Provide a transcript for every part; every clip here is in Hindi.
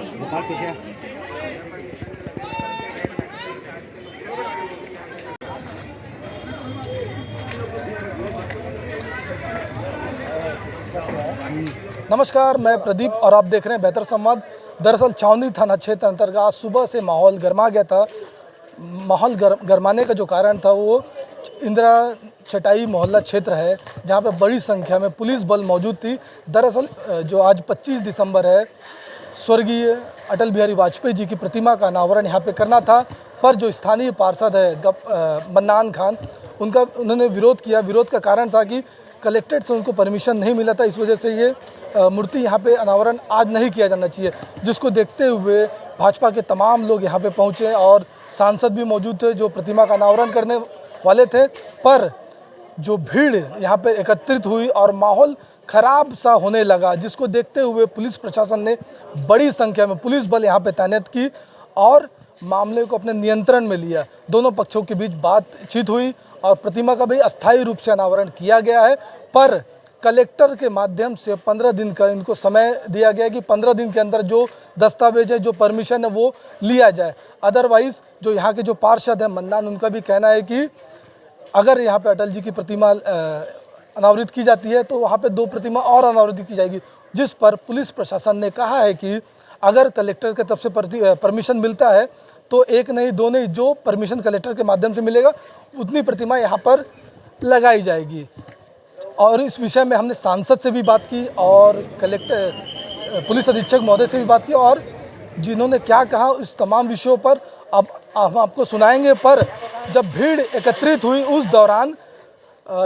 गोपाल पीछे। नमस्कार, मैं प्रदीप और आप देख रहे हैं बेहतर संवाद। दरअसल छावनी थाना क्षेत्र अंतर्गत आज सुबह से माहौल गर्मा गया था। माहौल गरमाने का जो कारण था वो इंदिरा चटाई मोहल्ला क्षेत्र है, जहां पे बड़ी संख्या में पुलिस बल मौजूद थी। दरअसल जो आज 25 दिसंबर है, स्वर्गीय अटल बिहारी वाजपेयी जी की प्रतिमा का अनावरण यहाँ पे करना था, पर जो स्थानीय पार्षद है मन्नान खान, उन्होंने विरोध किया। विरोध का कारण था कि कलेक्ट्रेट से उनको परमिशन नहीं मिला था, इस वजह से ये मूर्ति यहाँ पे अनावरण आज नहीं किया जाना चाहिए, जिसको देखते हुए भाजपा के तमाम लोग यहाँ पे पहुँचे और सांसद भी मौजूद थे जो प्रतिमा का अनावरण करने वाले थे। पर जो भीड़ यहाँ पे एकत्रित हुई और माहौल खराब सा होने लगा, जिसको देखते हुए पुलिस प्रशासन ने बड़ी संख्या में पुलिस बल यहाँ पे तैनात की और मामले को अपने नियंत्रण में लिया। दोनों पक्षों के बीच बातचीत हुई और प्रतिमा का भी अस्थायी रूप से अनावरण किया गया है, पर कलेक्टर के माध्यम से 15 दिन का इनको समय दिया गया कि 15 दिन के अंदर जो दस्तावेज है, जो परमिशन है, वो लिया जाए। अदरवाइज़ जो यहाँ के जो पार्षद हैं मन्नान, उनका भी कहना है कि अगर यहाँ पे अटल जी की प्रतिमा अनावृत की जाती है तो वहाँ पे 2 प्रतिमा और अनावृत की जाएगी, जिस पर पुलिस प्रशासन ने कहा है कि अगर कलेक्टर की तरफ से परमिशन मिलता है तो एक नहीं, 2 नहीं, जो परमिशन कलेक्टर के माध्यम से मिलेगा उतनी प्रतिमा यहाँ पर लगाई जाएगी। और इस विषय में हमने सांसद से भी बात की और पुलिस अधीक्षक महोदय से भी बात की, और जिन्होंने क्या कहा इस तमाम विषयों पर अब हम आपको सुनाएंगे। पर जब भीड़ एकत्रित हुई उस दौरान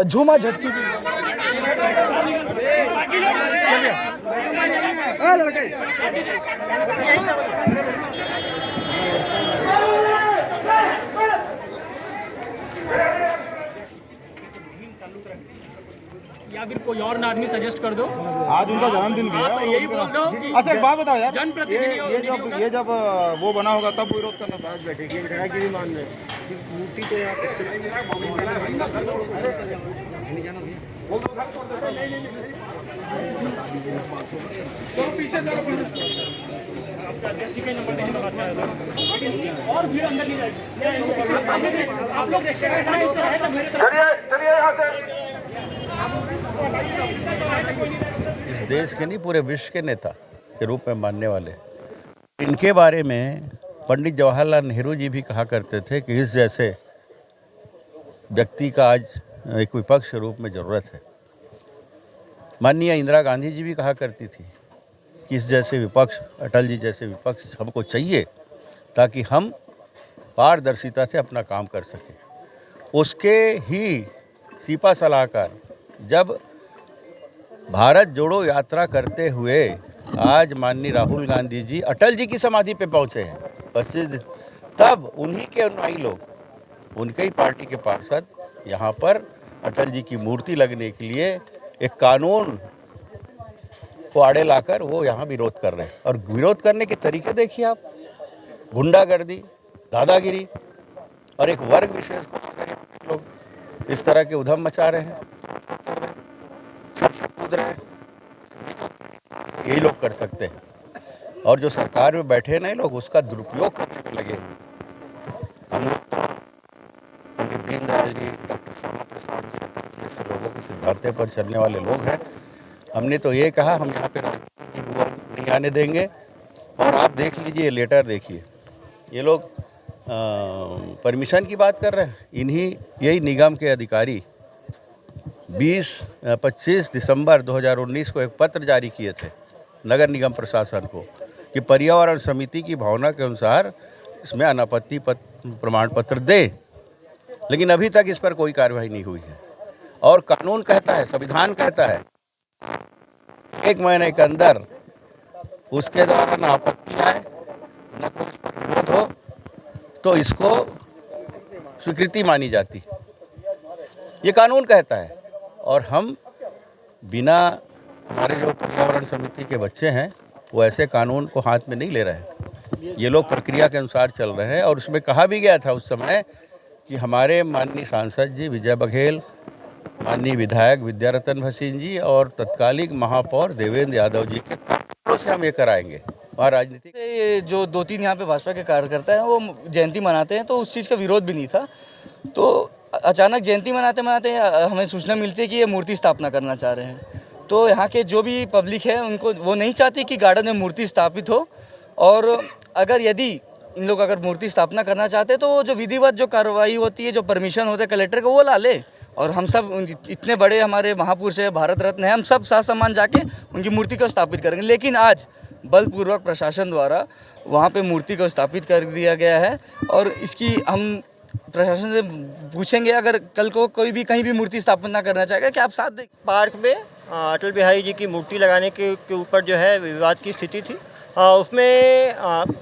झूमा झटकी भी। या फिर कोई और आदमी सजेस्ट कर दो। आज उनका जन्मदिन भी है। यही बोल रहा हूँ कि अच्छा एक बात बताओ यार, जनप्रतिनिधि ये जब वो बना होगा तब विरोध करना था। बैठेगी मान में मूर्ति तो यहाँ और भीड़ अंदर नहीं जाएगी। आप लोग देखते हैं चलिए यहाँ से। इस देश के नहीं, पूरे विश्व के नेता के रूप में मानने वाले, इनके बारे में पंडित जवाहरलाल नेहरू जी भी कहा करते थे कि इस जैसे व्यक्ति का आज एक विपक्ष के रूप में ज़रूरत है। माननीय इंदिरा गांधी जी भी कहा करती थी कि इस जैसे विपक्ष, अटल जी जैसे विपक्ष हमको चाहिए ताकि हम पारदर्शिता से अपना काम कर सकें। उसके ही सीपा सलाहकार जब भारत जोड़ो यात्रा करते हुए आज माननीय राहुल गांधी जी अटल जी की समाधि पे पहुंचे हैं 25 दिन, तब उन्हीं के अनुयायी लोग, उनके ही पार्टी के पार्षद यहाँ पर अटल जी की मूर्ति लगने के लिए एक कानून को आड़े लाकर वो यहाँ विरोध कर रहे हैं। और विरोध करने के तरीके देखिए आप, गुंडागर्दी, दादागिरी और एक वर्ग विशेष को लोग इस तरह के उधम मचा रहे हैं, कूद रहे हैं। यही लोग कर सकते हैं, और जो सरकार में बैठे हैं लोग उसका दुरुपयोग करने में लगे हैं। हम लोग पंडित दीनदयाल जी, डॉक्टर श्यामा प्रसाद जी जैसे लोगों के सिद्धांतों पर चलने वाले लोग हैं। हमने तो ये कहा हम यहाँ पे राजनीति की बुआ नहीं आने देंगे। और आप देख लीजिए, लेटर देखिए, ये लोग परमिशन की बात कर रहे हैं। यही निगम के अधिकारी 25 दिसंबर 2019 को एक पत्र जारी किए थे नगर निगम प्रशासन को कि पर्यावरण समिति की भावना के अनुसार इसमें अनापत्ति प्रमाण पत्र दें, लेकिन अभी तक इस पर कोई कार्रवाई नहीं हुई है। और कानून कहता है, संविधान कहता है 1 महीने के अंदर उसके द्वारा न आपत्ति आए, न कोई इस पर विरोध हो, तो इसको स्वीकृति मानी जाती, ये कानून कहता है। और हम बिना, हमारे जो पर्यावरण समिति के बच्चे हैं वो ऐसे कानून को हाथ में नहीं ले रहे हैं। ये लोग प्रक्रिया के अनुसार चल रहे हैं। और उसमें कहा भी गया था उस समय कि हमारे माननीय सांसद जी विजय बघेल, माननीय विधायक विद्यारतन भसीन जी और तत्कालीन महापौर देवेंद्र यादव जी के कानूनों से हम ये कराएंगे। वहाँ राजनीतिक ये जो 2-3 यहाँ पे भाजपा के कार्यकर्ता हैं वो जयंती मनाते हैं, तो उस चीज़ का विरोध भी नहीं था। तो अचानक जयंती मनाते मनाते हमें सूचना मिलती है कि ये मूर्ति स्थापना करना चाह रहे हैं। तो यहाँ के जो भी पब्लिक है उनको वो नहीं चाहती कि गार्डन में मूर्ति स्थापित हो, और अगर यदि इन लोग अगर मूर्ति स्थापना करना चाहते हैं तो वो जो विधिवत जो कार्रवाई होती है, जो परमिशन होता है कलेक्टर को, वो ला ले। और हम सब इतने बड़े हमारे महापुरुष है, भारत रत्न है, हम सब साथ सम्मान जाके उनकी मूर्ति को स्थापित करेंगे। लेकिन आज बलपूर्वक प्रशासन द्वारा वहाँ पे मूर्ति को स्थापित कर दिया गया है, और इसकी हम प्रशासन से पूछेंगे अगर कल को कोई भी कहीं भी मूर्ति स्थापना करना चाहेगा कि आप साथ दें। पार्क में अटल बिहारी जी की मूर्ति लगाने के ऊपर जो है विवाद की स्थिति थी। उसमें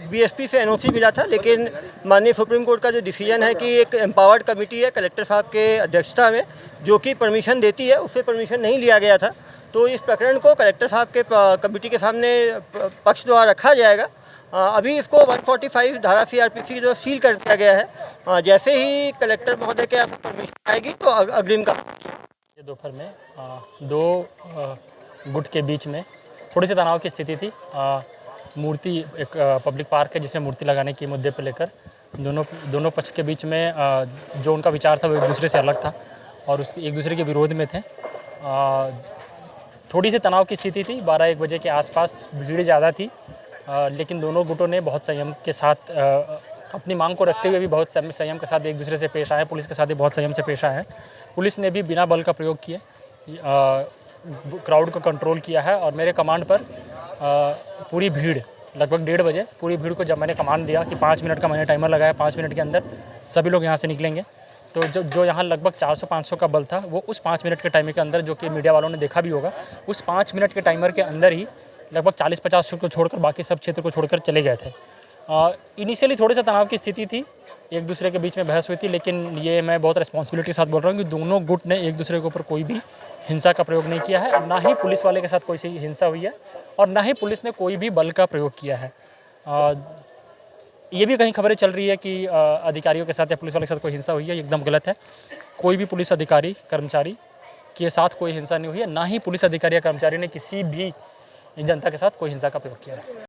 बीएसपी से एनओसी मिला था, लेकिन माननीय सुप्रीम कोर्ट का जो डिसीजन है कि एक एम्पावर्ड कमेटी है कलेक्टर साहब के अध्यक्षता में जो कि परमिशन देती है, उससे परमिशन नहीं लिया गया था। तो इस प्रकरण को कलेक्टर साहब के कमेटी के सामने पक्ष द्वारा रखा जाएगा। अभी इसको 145 धारा सीआरपीसी की जो सील कर दिया गया है, जैसे ही कलेक्टर महोदय के परमिशन आएगी तो अग्रिम का दोपहर में दो गुट के बीच में थोड़ी सी तनाव की स्थिति थी। मूर्ति एक पब्लिक पार्क है जिसमें मूर्ति लगाने के मुद्दे पर लेकर दोनों पक्ष के बीच में जो उनका विचार था वो एक दूसरे से अलग था और उसके एक दूसरे के विरोध में थे। थोड़ी सी तनाव की स्थिति थी। 12-1 बजे के आसपास भीड़ ज़्यादा थी, लेकिन दोनों गुटों ने बहुत संयम के साथ अपनी मांग को रखते हुए भी बहुत संयम के साथ एक दूसरे से पेश आए। पुलिस के साथ भी बहुत संयम से पेश आए हैं। पुलिस ने भी बिना बल का प्रयोग किए क्राउड को कंट्रोल किया है, और मेरे कमांड पर पूरी भीड़ लगभग 1:30 बजे पूरी भीड़ को जब मैंने कमांड दिया कि 5 मिनट का मैंने टाइमर लगाया, 5 मिनट के अंदर सभी लोग यहाँ से निकलेंगे, तो जो यहाँ लगभग 400-500 का बल था वो उस 5 मिनट के टाइमर के अंदर, जो कि मीडिया वालों ने देखा भी होगा, उस 5 मिनट के टाइमर के अंदर ही लगभग 40-50 को छोड़कर बाकी सब क्षेत्र को छोड़कर चले गए थे। इनिशियली थोड़े से तनाव की स्थिति थी, एक दूसरे के बीच में बहस हुई थी, लेकिन ये मैं बहुत रिस्पॉन्सिबिलिटी के साथ बोल रहा हूँ कि दोनों गुट ने एक दूसरे के ऊपर कोई भी हिंसा का प्रयोग नहीं किया है, ना ही पुलिस वाले के साथ कोई सी हिंसा हुई है, और ना ही पुलिस ने कोई भी बल का प्रयोग किया है। ये भी कहीं खबरें चल रही है कि अधिकारियों के साथ या पुलिस वाले के साथ कोई हिंसा हुई है, एकदम गलत है। कोई भी पुलिस अधिकारी कर्मचारी के साथ कोई हिंसा नहीं हुई है, ना ही पुलिस अधिकारी या कर्मचारी ने किसी भी जनता के साथ कोई हिंसा का प्रयोग किया है।